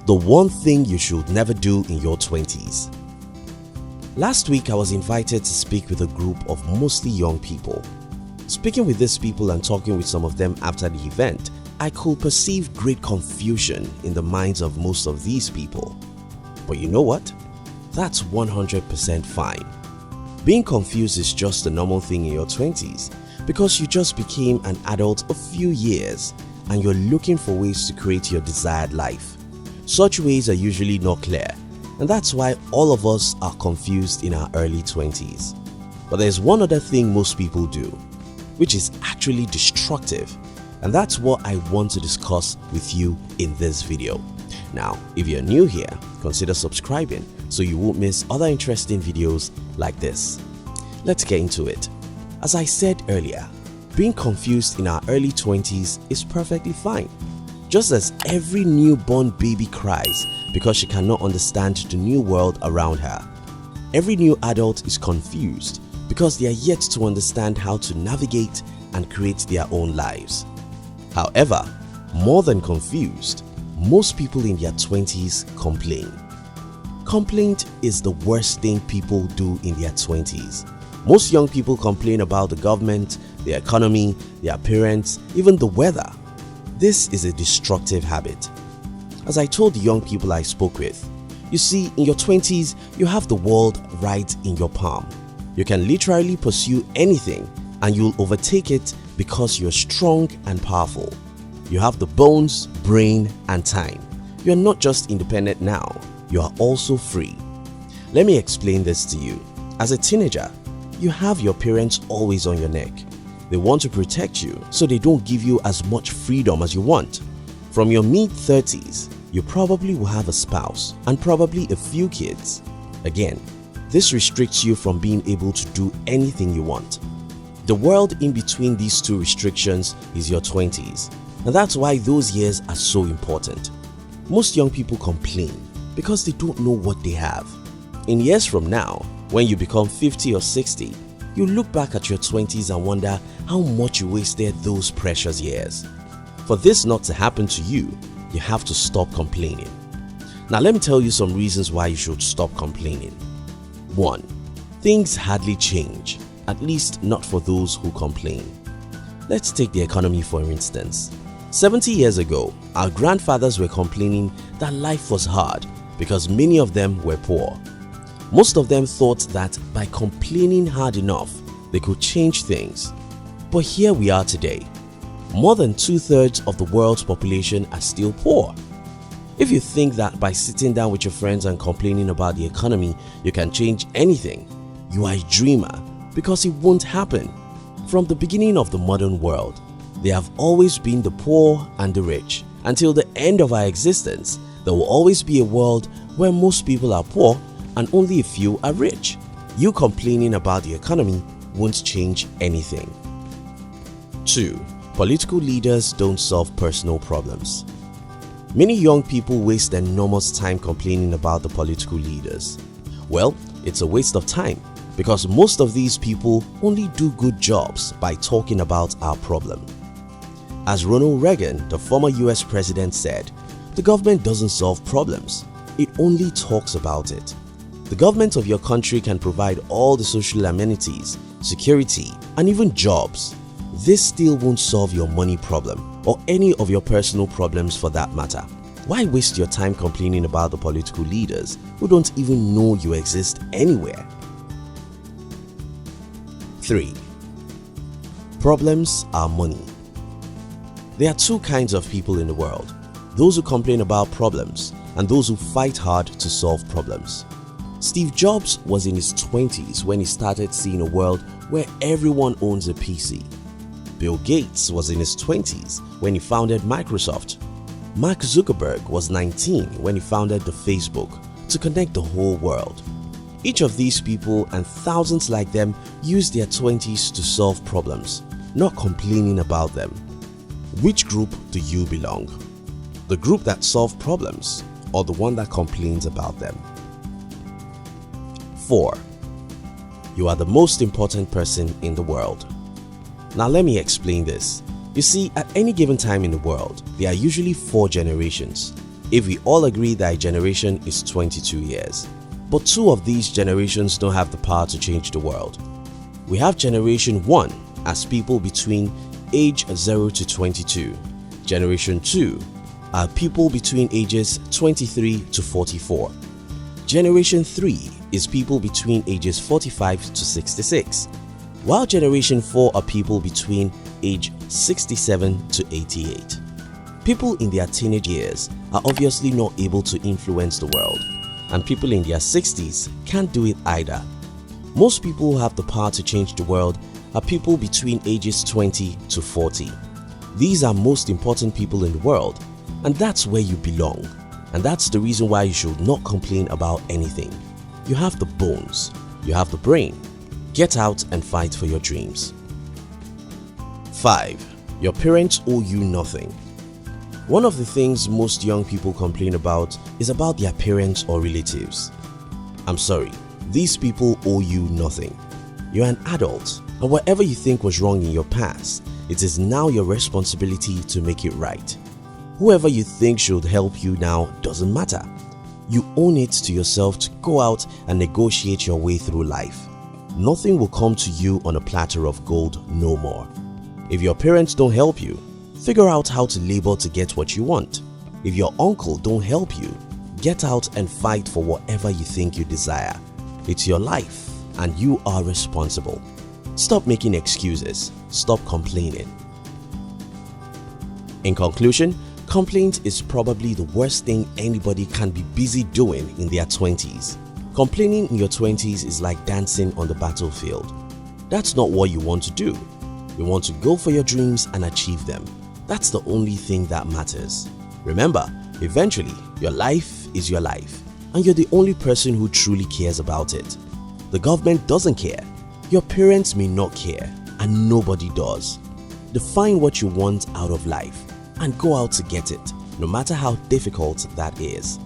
The one thing you should never do in your 20s. Last week I was invited to speak with a group of mostly young people. Speaking with these people and talking with some of them after the event, I could perceive great confusion in the minds of most of these people. But you know what? That's 100% fine. Being confused is just a normal thing in your 20s because you just became an adult a few years and you're looking for ways to create your desired life. Such ways are usually not clear, and that's why all of us are confused in our early 20s. But there's one other thing most people do, which is actually destructive, and that's what I want to discuss with you in this video. Now, if you're new here, consider subscribing so you won't miss other interesting videos like this. Let's get into it. As I said earlier, being confused in our early 20s is perfectly fine. Just as every newborn baby cries because she cannot understand the new world around her, every new adult is confused because they are yet to understand how to navigate and create their own lives. However, more than confused, most people in their 20s complain. Complaint is the worst thing people do in their 20s. Most young people complain about the government, the economy, their parents, even the weather. This is a destructive habit. As I told the young people I spoke with, you see, in your 20s, you have the world right in your palm. You can literally pursue anything and you'll overtake it because you're strong and powerful. You have the bones, brain, and time. You're not just independent now, you are also free. Let me explain this to you. As a teenager, you have your parents always on your neck. They want to protect you so they don't give you as much freedom as you want. From your mid-30s, you probably will have a spouse and probably a few kids. Again, this restricts you from being able to do anything you want. The world in between these two restrictions is your 20s, and that's why those years are so important. Most young people complain because they don't know what they have. In years from now, when you become 50 or 60, you look back at your 20s and wonder how much you wasted those precious years. For this not to happen to you, you have to stop complaining. Now let me tell you some reasons why you should stop complaining. 1. Things hardly change, at least not for those who complain. Let's take the economy for instance. 70 years ago, our grandfathers were complaining that life was hard because many of them were poor. Most of them thought that by complaining hard enough, they could change things. But here we are today. More than 2/3 of the world's population are still poor. If you think that by sitting down with your friends and complaining about the economy, you can change anything, you are a dreamer because it won't happen. From the beginning of the modern world, there have always been the poor and the rich. Until the end of our existence, there will always be a world where most people are poor and only a few are rich. You complaining about the economy won't change anything. 2. Political leaders don't solve personal problems. Many young people waste enormous time complaining about the political leaders. Well, it's a waste of time because most of these people only do good jobs by talking about our problem. As Ronald Reagan, the former US president, said, the government doesn't solve problems, it only talks about it. The government of your country can provide all the social amenities, security, and even jobs. This still won't solve your money problem or any of your personal problems for that matter. Why waste your time complaining about the political leaders who don't even know you exist anywhere? 3. Problems are money. There are two kinds of people in the world, those who complain about problems and those who fight hard to solve problems. Steve Jobs was in his 20s when he started seeing a world where everyone owns a PC. Bill Gates was in his 20s when he founded Microsoft. Mark Zuckerberg was 19 when he founded the Facebook to connect the whole world. Each of these people and thousands like them use their 20s to solve problems, not complaining about them. Which group do you belong? The group that solves problems or the one that complains about them? 4. You are the most important person in the world. Now let me explain this. You see, at any given time in the world, there are usually 4 generations. if we all agree that a generation is 22 years. But two of these generations don't have the power to change the world. We have Generation 1 as people between age 0 to 22. Generation 2 are people between ages 23 to 44. Generation 3 is people between ages 45 to 66. While Generation 4 are people between age 67 to 88. People in their teenage years are obviously not able to influence the world, and people in their 60s can't do it either. Most people who have the power to change the world are people between ages 20 to 40. These are most important people in the world, and that's where you belong. And that's the reason why you should not complain about anything. You have the bones, you have the brain. Get out and fight for your dreams. 5. Your parents owe you nothing. One of the things most young people complain about is about their parents or relatives. I'm sorry, these people owe you nothing. You're an adult, and whatever you think was wrong in your past, it is now your responsibility to make it right. Whoever you think should help you now doesn't matter. You own it to yourself to go out and negotiate your way through life. Nothing will come to you on a platter of gold no more. If your parents don't help you, figure out how to labor to get what you want. If your uncle don't help you, get out and fight for whatever you think you desire. It's your life and you are responsible. Stop making excuses. Stop complaining. In conclusion, complaint is probably the worst thing anybody can be busy doing in their 20s. Complaining in your 20s is like dancing on the battlefield. That's not what you want to do. You want to go for your dreams and achieve them. That's the only thing that matters. Remember, eventually, your life is your life, and you're the only person who truly cares about it. The government doesn't care, your parents may not care, and nobody does. Define what you want out of life and go out to get it, no matter how difficult that is.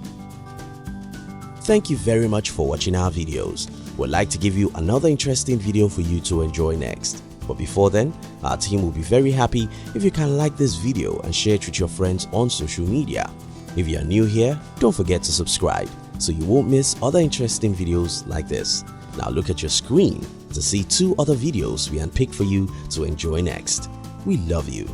Thank you very much for watching our videos. We'd like to give you another interesting video for you to enjoy next. But before then, our team will be very happy if you can like this video and share it with your friends on social media. If you are new here, don't forget to subscribe so you won't miss other interesting videos like this. Now look at your screen to see 2 other videos we handpicked for you to enjoy next. We love you.